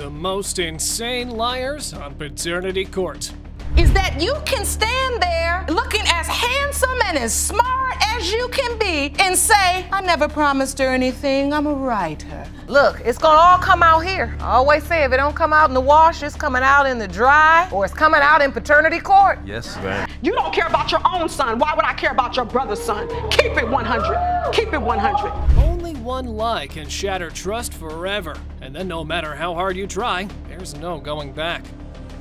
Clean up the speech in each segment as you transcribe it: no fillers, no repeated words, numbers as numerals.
The most insane liars on paternity court. Is that you can stand there looking as handsome and as smart as you can be and say, I never promised her anything, I'm a writer. Look, it's gonna all come out here. I always say if it don't come out in the wash, it's coming out in the dry, or it's coming out in paternity court. Yes, ma'am. You don't care about your own son. Why would I care about your brother's son? Keep it 100. Keep it 100. Only one lie can shatter trust forever, and then no matter how hard you try, there's no going back.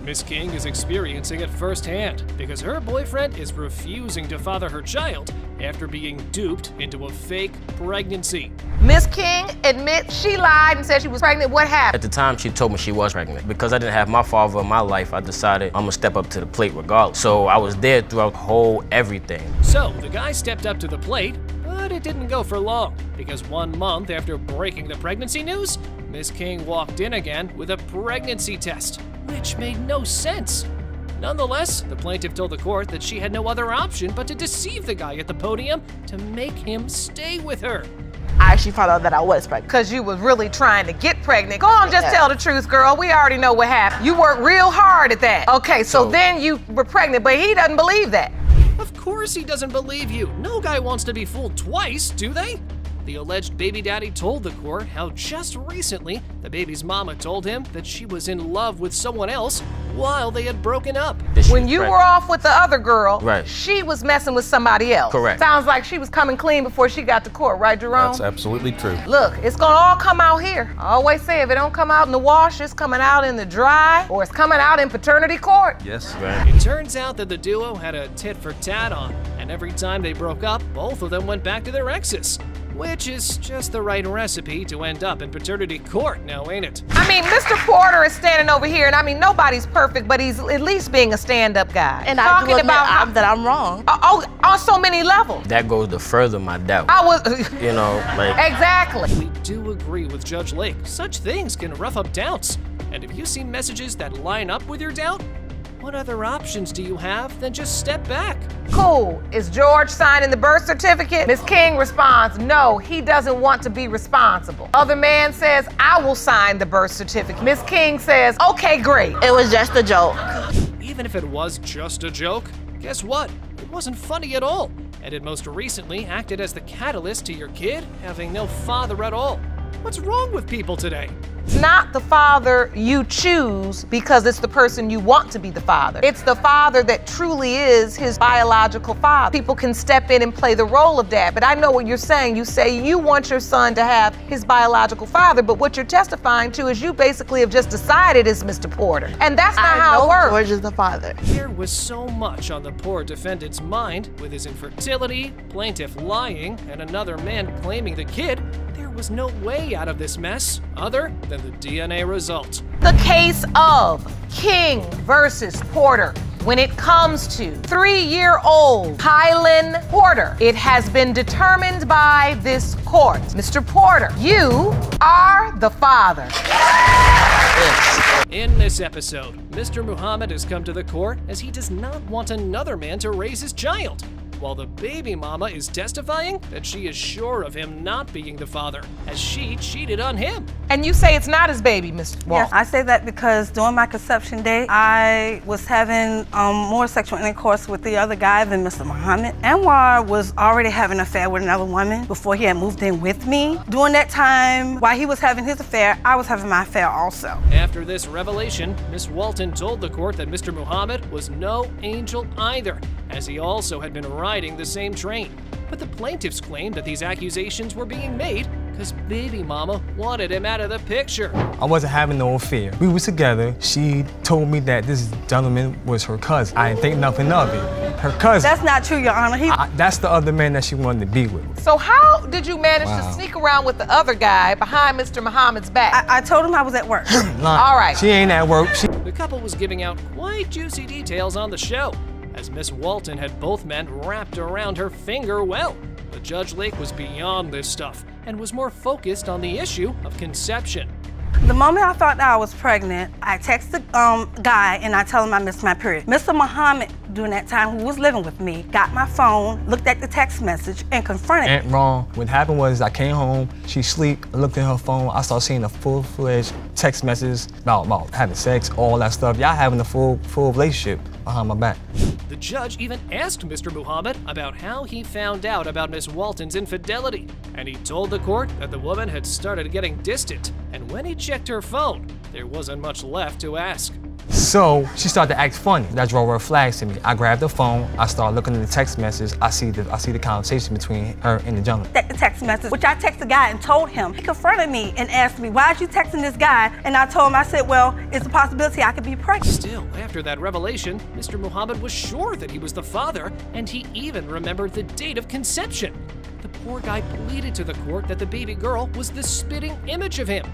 Miss King is experiencing it firsthand because her boyfriend is refusing to father her child after being duped into a fake pregnancy. Miss King admits she lied and said she was pregnant. What happened? At the time, she told me she was pregnant. Because I didn't have my father in my life, I decided I'm gonna step up to the plate regardless. So I was there throughout the whole everything. So the guy stepped up to the plate, but it didn't go for long because 1 month after breaking the pregnancy news, Miss King walked in again with a pregnancy test, which made no sense. Nonetheless, the plaintiff told the court that she had no other option but to deceive the guy at the podium to make him stay with her. I actually found out that I was pregnant. Because you was really trying to get pregnant. Go on, just tell the truth, girl. We already know what happened. You worked real hard at that. Okay, so then you were pregnant, but he doesn't believe that. Of course he doesn't believe you. No guy wants to be fooled twice, do they? The alleged baby daddy told the court how just recently the baby's mama told him that she was in love with someone else while they had broken up. When you were off with the other girl, Right. she was messing with somebody else. Correct. Sounds like she was coming clean before she got to court, right, Jerome? That's absolutely true. Look, it's gonna all come out here. I always say if it don't come out in the wash, it's coming out in the dry, or it's coming out in paternity court. Yes. Right. It turns out that the duo had a tit for tat on, and every time they broke up, both of them went back to their exes. Which is just the right recipe to end up in paternity court now, ain't it? I mean, Mr. Porter is standing over here, and I mean, nobody's perfect, but he's at least being a stand-up guy. And I do admit that I'm wrong. On so many levels. That goes to further my doubt. I was, You know, like. exactly. We do agree with Judge Lake. Such things can rough up doubts. And if you see messages that line up with your doubt, what other options do you have than just step back? Cool. Is George signing the birth certificate? Miss King responds, no, he doesn't want to be responsible. Other man says, I will sign the birth certificate. Miss King says, okay, great. It was just a joke. Even if it was just a joke, guess what? It wasn't funny at all. And it most recently acted as the catalyst to your kid having no father at all. What's wrong with people today? It's not the father you choose because it's the person you want to be the father. It's the father that truly is his biological father. People can step in and play the role of dad, but I know what you're saying. You say you want your son to have his biological father, but what you're testifying to is you basically have just decided it's Mr. Porter. And that's not how it works. George is the father. There was so much on the poor defendant's mind with his infertility, plaintiff lying, and another man claiming the kid. There was no way out of this mess other than the DNA result. The case of King versus Porter. When it comes to 3-year-old Kylan Porter, it has been determined by this court. Mr. Porter, you are the father. In this episode, Mr. Muhammad has come to the court as he does not want another man to raise his child, while the baby mama is testifying that she is sure of him not being the father, as she cheated on him. And you say it's not his baby, Mr. Wall. Yes, I say that because during my conception day, I was having more sexual intercourse with the other guy than Mr. Muhammad. Anwar was already having an affair with another woman before he had moved in with me. During that time, while he was having his affair, I was having my affair also. After this revelation, Miss Walton told the court that Mr. Muhammad was no angel either, as he also had been riding the same train. But the plaintiffs claimed that these accusations were being made because baby mama wanted him out of the picture. I wasn't having no affair. We were together. She told me that this gentleman was her cousin. I didn't think nothing of it. Her cousin. That's not true, Your Honor. That's the other man that she wanted to be with. So how did you manage to sneak around with the other guy behind Mr. Muhammad's back? I told him I was at work. All right. She ain't at work. The couple was giving out quite juicy details on the show, as Miss Walton had both men wrapped around her finger well. But Judge Lake was beyond this stuff and was more focused on the issue of conception. The moment I thought that I was pregnant, I text the guy and I tell him I missed my period. Mr. Muhammad, during that time, who was living with me, got my phone, looked at the text message, and confronted me. Ain't wrong. What happened was I came home, she sleep, I looked at her phone, I started seeing a full-fledged text message about having sex, all that stuff. Y'all having a full relationship behind my back. The judge even asked Mr. Muhammad about how he found out about Miss Walton's infidelity, and he told the court that the woman had started getting distant, and when he checked her phone, there wasn't much left to ask. So she started to act funny. That drove red flags to me. I grabbed the phone, I started looking at the text message, I see the conversation between her and the gentleman. The text message, which I texted the guy and told him. He confronted me and asked me, why are you texting this guy? And I told him, I said, well, it's a possibility I could be pregnant. Still, after that revelation, Mr. Muhammad was sure that he was the father, and he even remembered the date of conception. The poor guy pleaded to the court that the baby girl was the spitting image of him.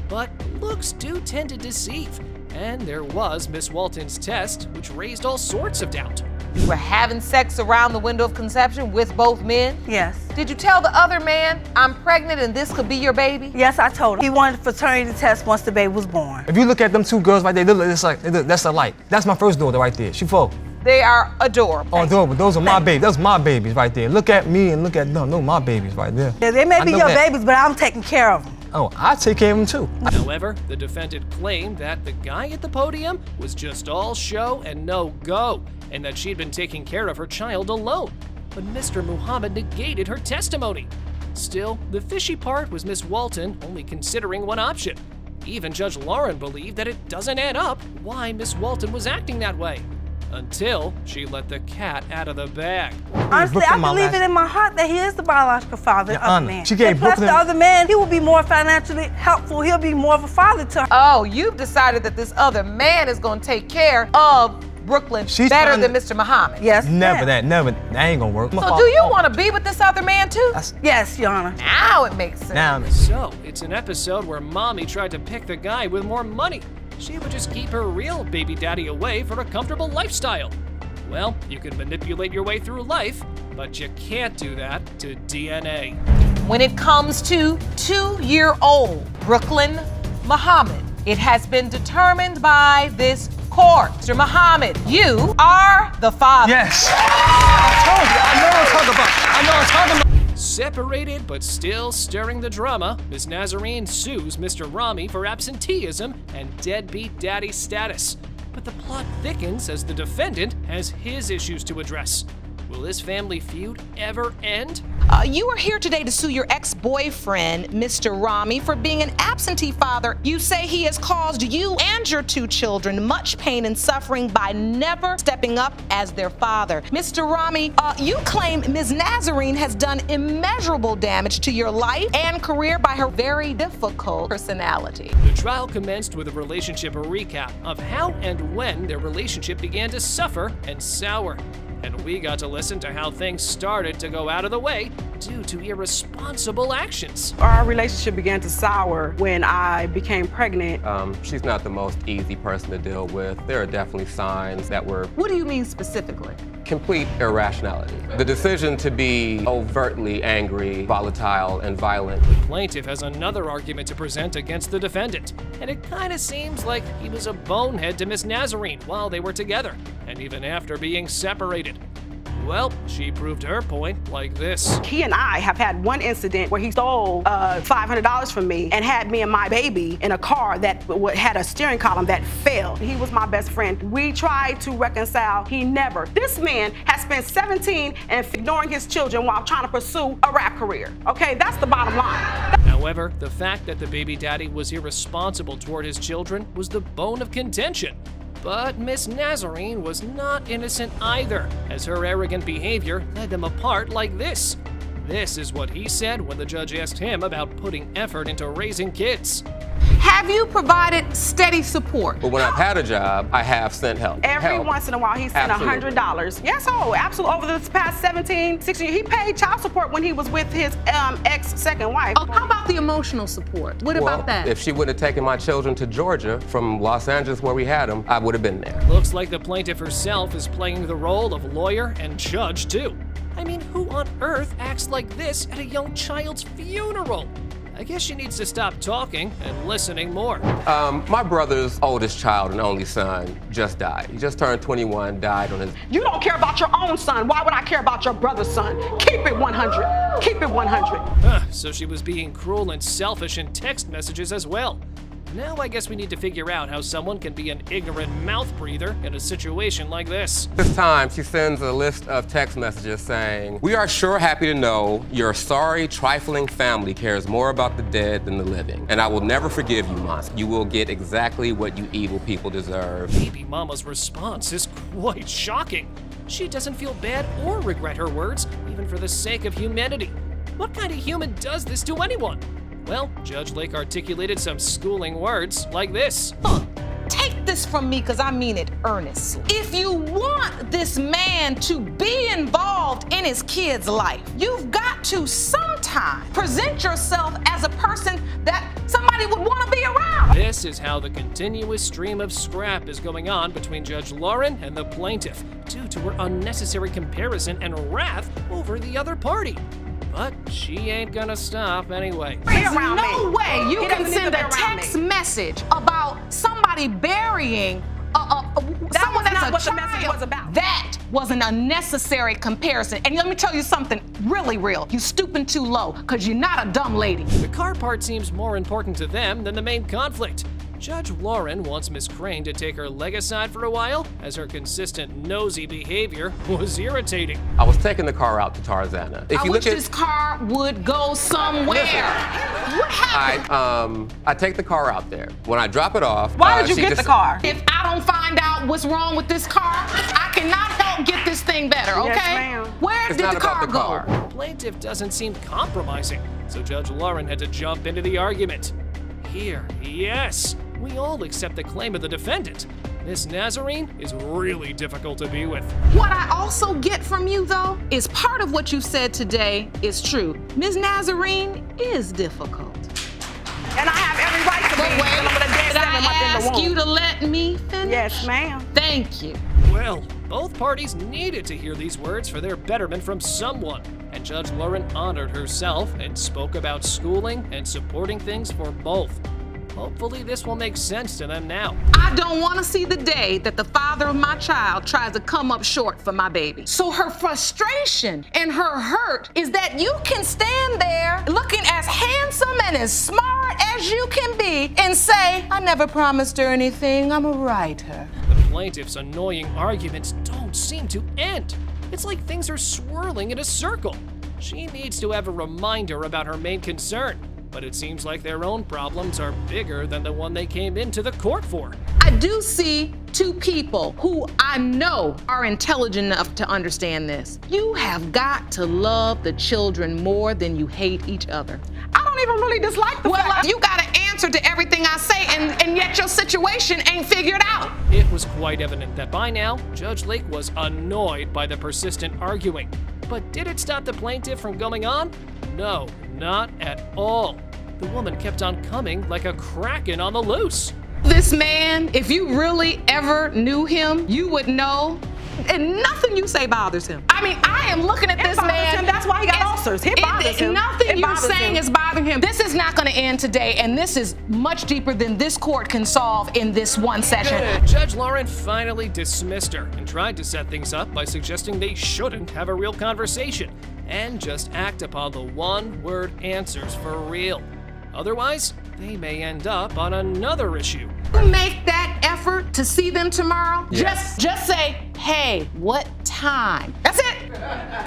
But looks do tend to deceive, and there was Miss Walton's test, which raised all sorts of doubt. You were having sex around the window of conception with both men? Yes. Did you tell the other man, I'm pregnant and this could be your baby? Yes, I told him. He wanted a fraternity test once the baby was born. If you look at them two girls right there, that's alike. That's my first daughter right there. She four. They are adorable. Oh, adorable. Those are my babies. Those are my babies right there. Look at me and look at them. Those are my babies right there. Yeah, they may be your babies, but I'm taking care of them. Oh, I take care of them too. However, the defendant claimed that the guy at the podium was just all show and no go, and that she'd been taking care of her child alone. But Mr. Muhammad negated her testimony. Still, the fishy part was Miss Walton only considering one option. Even Judge Lauren believed that it doesn't add up why Miss Walton was acting that way. Until she let the cat out of the bag. Honestly, I believe it in my heart that he is the biological father of the man. She gave and plus, Brooklyn... the other man, he will be more financially helpful. He'll be more of a father to her. Oh, you've decided that this other man is going to take care of Brooklyn better than Mr. Muhammad. Yes. Never that. Never. That ain't gonna work. So do you want to be with this other man too? Yes, Your Honor. Now it makes sense. Now. So, it's an episode where Mommy tried to pick the guy with more money. She would just keep her real baby daddy away for a comfortable lifestyle. Well, you can manipulate your way through life, but you can't do that to DNA. When it comes to 2-year-old Brooklyn Muhammad, it has been determined by this court. Mr. Muhammad, you are the father. Yes. I told you. I know what I'm talking about. Separated but still stirring the drama, Ms. Nazarene sues Mr. Rami for absenteeism and deadbeat daddy status. But the plot thickens as the defendant has his issues to address. Will this family feud ever end? You are here today to sue your ex-boyfriend, Mr. Rami, for being an absentee father. You say he has caused you and your 2 children much pain and suffering by never stepping up as their father. Mr. Rami, you claim Ms. Nazarene has done immeasurable damage to your life and career by her very difficult personality. The trial commenced with a relationship recap of how and when their relationship began to suffer and sour. And we got to listen to how things started to go out of the way due to irresponsible actions. Our relationship began to sour when I became pregnant. She's not the most easy person to deal with. There are definitely signs that were... What do you mean specifically? Complete irrationality. The decision to be overtly angry, volatile, and violent. The plaintiff has another argument to present against the defendant, and it kind of seems like he was a bonehead to Miss Nazarene while they were together, and even after being separated. Well, she proved her point like this. He and I have had one incident where he stole $500 from me and had me and my baby in a car that had a steering column that failed. He was my best friend. We tried to reconcile. He never. This man has spent 17 and ignoring his children while trying to pursue a rap career. Okay, that's the bottom line. However, the fact that the baby daddy was irresponsible toward his children was the bone of contention. But Miss Nazarene was not innocent either, as her arrogant behavior led them apart like this. This is what he said when the judge asked him about putting effort into raising kids. Have you provided steady support? But when I've had a job, I have sent help. Every once in a while, he sent $100. Yes, oh, absolutely. Over the past 16 years, he paid child support when he was with his ex-second wife. Oh, how about the emotional support? What about that? If she would have taken my children to Georgia from Los Angeles where we had them, I would have been there. Looks like the plaintiff herself is playing the role of lawyer and judge, too. I mean, who on earth acts like this at a young child's funeral? I guess she needs to stop talking and listening more. My brother's oldest child and only son just died. He just turned 21, died on his... You don't care about your own son. Why would I care about your brother's son? Keep it 100. Keep it 100. So she was being cruel and selfish in text messages as well. Now I guess we need to figure out how someone can be an ignorant mouth breather in a situation like this. This time, she sends a list of text messages saying, "We are sure happy to know your sorry, trifling family cares more about the dead than the living. And I will never forgive you, monster. You will get exactly what you evil people deserve." Baby mama's response is quite shocking. She doesn't feel bad or regret her words, even for the sake of humanity. What kind of human does this to anyone? Well, Judge Lake articulated some schooling words like this. Take this from me, because I mean it earnestly. If you want this man to be involved in his kid's life, you've got to sometime present yourself as a person that somebody would want to be around. This is how the continuous stream of scrap is going on between Judge Lauren and the plaintiff, due to her unnecessary comparison and wrath over the other party. But she ain't gonna stop anyway. There's no way you can send a text message about somebody burying someone that's a what the child. message was about. That was an unnecessary comparison. And let me tell you something really real. You stooping too low, because you're not a dumb lady. The car part seems more important to them than the main conflict. Judge Lauren wants Miss Crane to take her leg aside for a while, as her consistent nosy behavior was irritating. I was taking the car out to Tarzana. If I you wish look at, this car would go somewhere. What happened? I take the car out there. When I drop it off, Why did you she get just- the car? If I don't find out what's wrong with this car, I cannot help get this thing better, okay? Yes, ma'am. Where It's did not the about car the go? car. The plaintiff doesn't seem compromising, so Judge Lauren had to jump into the argument. Here, yes, we all accept the claim of the defendant. Miss Nazarene is really difficult to be with. What I also get from you, though, is part of what you said today is true. Ms. Nazarene is difficult. And I have every right to But be. wait, I'm gonna dance did 7 months in I the ask womb. you to let me finish? Yes, ma'am. Thank you. Well, both parties needed to hear these words for their betterment from someone, and Judge Lauren honored herself and spoke about schooling and supporting things for both. Hopefully this will make sense to them now. I don't want to see the day that the father of my child tries to come up short for my baby. So her frustration and her hurt is that you can stand there looking as handsome and as smart as you can be and say, "I never promised her anything, I'm a writer." The plaintiff's annoying arguments don't seem to end. It's like things are swirling in a circle. She needs to have a reminder about her main concern, but it seems like their own problems are bigger than the one they came into the court for. I do see two people who I know are intelligent enough to understand this. You have got to love the children more than you hate each other. I don't even really dislike the fact. You got an answer to everything I say, and yet your situation ain't figured out. It was quite evident that by now, Judge Lake was annoyed by the persistent arguing. But did it stop the plaintiff from going on? No, not at all. The woman kept on coming like a kraken on the loose. This man, if you really ever knew him, you would know, and nothing you say bothers him. I mean, I am looking at this bothers man. him. That's why he got ulcers. It bothers him. Nothing It you're bothers saying him. is bothering him. This is not going to end today, and this is much deeper than this court can solve in this one session. Judge Lauren finally dismissed her and tried to set things up by suggesting they shouldn't have a real conversation and just act upon the one-word answers for real. Otherwise, they may end up on another issue. You make that effort to see them tomorrow. Yes. Just say, "Hey, what time?" That's it.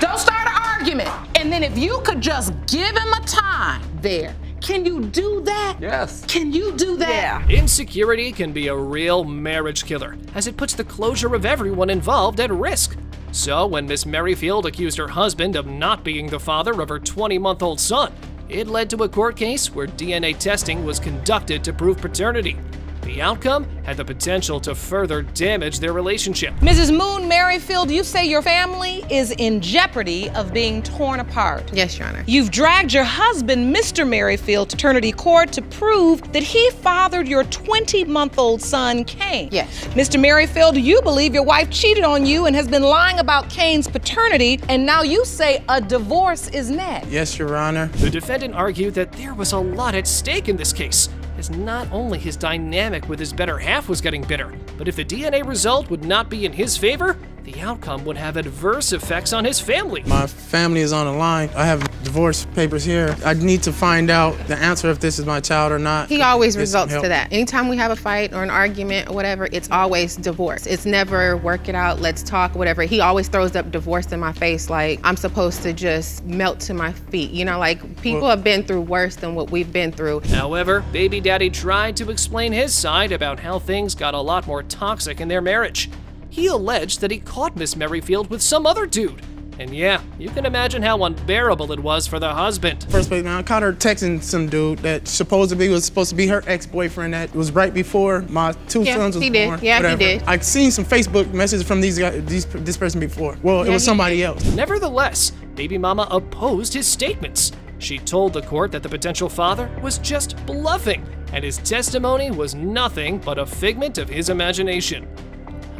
Don't start an argument. And then if you could just give him a time there. Can you do that? Yes. Can you do that? Yeah. Insecurity can be a real marriage killer, as it puts the closure of everyone involved at risk. So when Miss Merrifield accused her husband of not being the father of her 20-month-old son, it led to a court case where DNA testing was conducted to prove paternity. The outcome had the potential to further damage their relationship. Mrs. Moon Merrifield, you say your family is in jeopardy of being torn apart. Yes, Your Honor. You've dragged your husband, Mr. Merrifield, to paternity court to prove that he fathered your 20-month-old son, Kane. Yes. Mr. Merrifield, you believe your wife cheated on you and has been lying about Kane's paternity, and now you say a divorce is next. Yes, Your Honor. The defendant argued that there was a lot at stake in this case, as not only his dynamic with his better half was getting bitter, but if the DNA result would not be in his favor, the outcome would have adverse effects on his family. My family is on the line. I have divorce papers here. I need to find out the answer if this is my child or not. He always results to that. Anytime we have a fight or an argument or whatever, it's always divorce. It's never work it out, let's talk, whatever. He always throws up divorce in my face like I'm supposed to just melt to my feet. You know, like people have been through worse than what we've been through. However, baby daddy tried to explain his side about how things got a lot more toxic in their marriage. He alleged that he caught Miss Merrifield with some other dude. And yeah, you can imagine how unbearable it was for the husband. First place, man, I caught her texting some dude that supposedly was supposed to be her ex-boyfriend that was right before my two sons was born. Yeah, whatever. he did. I've seen some Facebook messages from these guys, this person before. Well, it was somebody else. Nevertheless, baby mama opposed his statements. She told the court that the potential father was just bluffing, and his testimony was nothing but a figment of his imagination.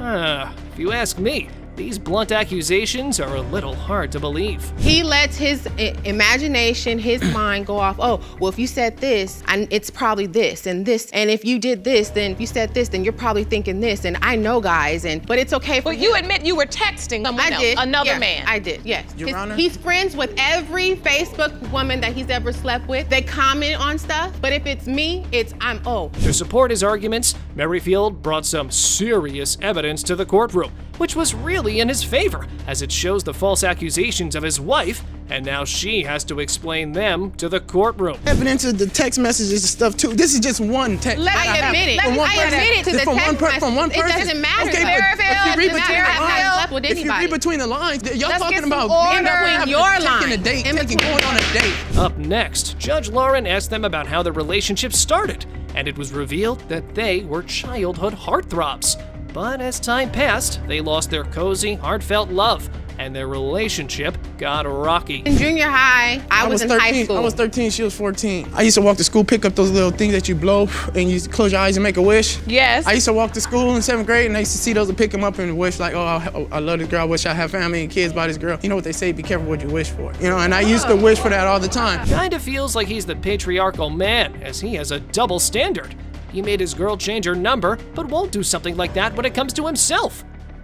If you ask me, these blunt accusations are a little hard to believe. He lets his imagination, his mind go off, oh, well, if you said this, it's probably this and this. And if you did this, then if you said this, then you're probably thinking this. And I know, guys, but it's okay for him. You admit you were texting someone else, another man. I did, yes. Your Honor? He's friends with every Facebook woman that he's ever slept with. They comment on stuff, but if it's me, To support his arguments, Merrifield brought some serious evidence to the courtroom, which was really in his favor, as it shows the false accusations of his wife, and now she has to explain them to the courtroom. Evidence of the text messages and stuff too. This is just one text. I admit it. I admit it to the text message. From one person. It doesn't matter. Okay, but if you read between the lines, y'all talking about taking going on a date. Up next, Judge Lauren asked them about how the relationship started, and it was revealed that they were childhood heartthrobs. But as time passed, they lost their cozy, heartfelt love, and their relationship got rocky. In junior high, I was in 13, high school. I was 13, she was 14. I used to walk to school, pick up those little things that you blow, and you used to close your eyes and make a wish. Yes. I used to walk to school in 7th grade, and I used to see those and pick them up and wish like, oh, I love this girl, I wish I had family and kids by this girl. You know what they say, be careful what you wish for. You know, and I used to wish for that all the time. Kinda feels like he's the patriarchal man, as he has a double standard. He made his girl change her number, but won't do something like that when it comes to himself.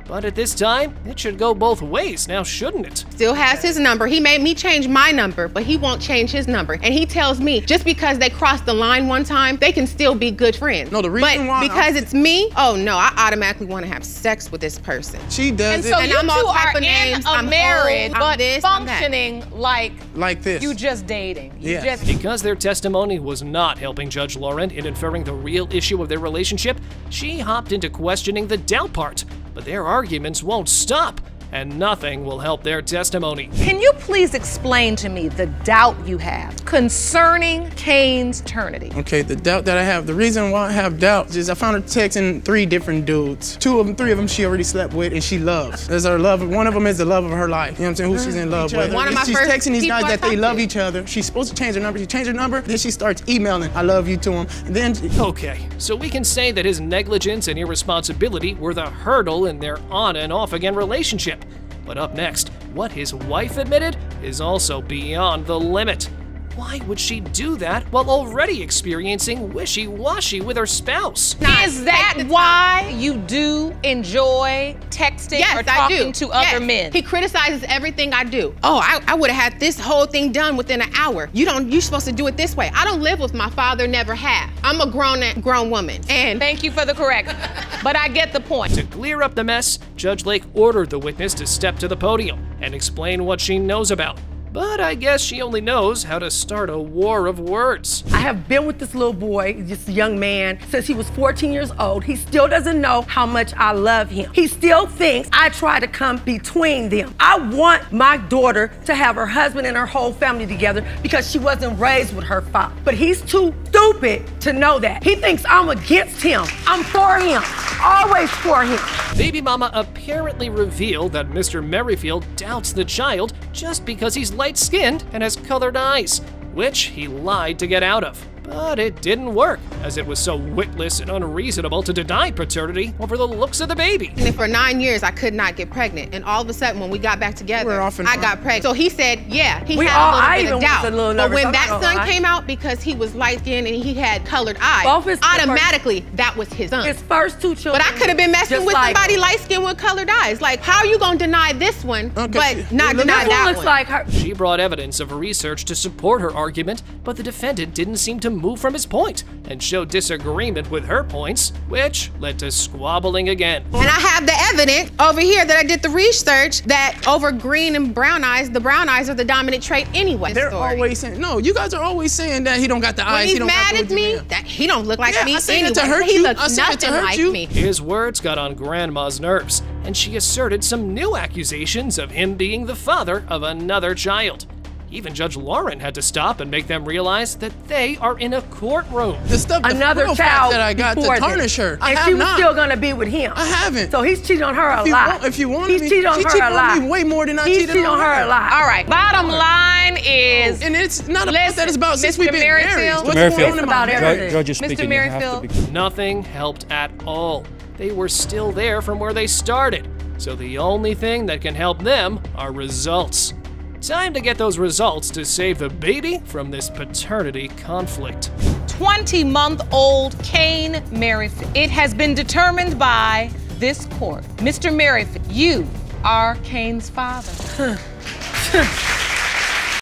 But at this time, it should go both ways now, shouldn't it? Still has his number. He made me change my number, but he won't change his number. And he tells me just because they crossed the line one time, they can still be good friends. No, the reason why because it's me, oh no, I automatically want to have sex with this person. She does and so it. you two are in a marriage, but this, functioning like this. You just dating. Yeah. Because their testimony was not helping Judge Lauren in inferring the real issue of their relationship, she hopped into questioning the doubt part. But their arguments won't stop, and nothing will help their testimony. Can you please explain to me the doubt you have concerning Kane's paternity? Okay, the doubt that I have, the reason why I have doubt is I found her texting 3 different dudes. 3 of them she already slept with and she loves. There's her love, one of them is the love of her life. You know what I'm saying, who she's in love with. She's texting these guys that they love each other. She's supposed to change her number, she changed her number, then she starts emailing, I love you to him. And then okay, so we can say that his negligence and irresponsibility were the hurdle in their on and off again relationship. But up next, what his wife admitted is also beyond the limit. Why would she do that while already experiencing wishy-washy with her spouse? Is that why you do enjoy texting or talking to other men? He criticizes everything I do. Oh, I would have had this whole thing done within an hour. You're supposed to do it this way. I don't live with my father, never have. I'm a grown woman. And thank you for the correction, but I get the point. To clear up the mess, Judge Lake ordered the witness to step to the podium and explain what she knows about. But I guess she only knows how to start a war of words. I have been with this little boy, this young man, since he was 14 years old. He still doesn't know how much I love him. He still thinks I try to come between them. I want my daughter to have her husband and her whole family together because she wasn't raised with her father. But he's too stupid to know that. He thinks I'm against him. I'm for him. Always for him. Baby mama apparently revealed that Mr. Merrifield doubts the child just because he's light-skinned and has colored eyes, which he lied to get out of. But it didn't work, as it was so witless and unreasonable to deny paternity over the looks of the baby. And for 9 years, I could not get pregnant. And all of a sudden, when we got back together, I got pregnant. So he said, yeah, he had a little bit of doubt. But when that son came out, because he was light-skinned and he had colored eyes, automatically, that was his son. His first two children. But I could have been messing with somebody light-skinned with colored eyes. Like, how are you going to deny this one, but not deny that one? Looks like her. She brought evidence of research to support her argument, but the defendant didn't seem to move from his point and showed disagreement with her points, which led to squabbling again. And I have the evidence over here that I did the research that over green and brown eyes, the brown eyes are the dominant trait anyway. They're always saying, no, you guys are always saying that he don't got the eyes. He's mad at me, that he don't look like me anyway. To hurt he you. looks nothing like me. His words got on Grandma's nerves, and she asserted some new accusations of him being the father of another child. Even Judge Lauren had to stop and make them realize that they are in a courtroom. The stuff, another child that I got to tarnish her. And she was still gonna be with him. I haven't. So he's cheated on her a lot. If you wanted me, he's cheated on her a lot. Me way more than I he's cheated on her a lot. All right. Bottom line is, and it's not about that. It's about since we've been married. What's going on about everything? Mr. Merrifield. Nothing helped at all. They were still there from where they started. So the only thing that can help them are results. Time to get those results to save the baby from this paternity conflict. 20-month-old Kane Merrifield. It has been determined by this court. Mr. Merrifield, you are Kane's father.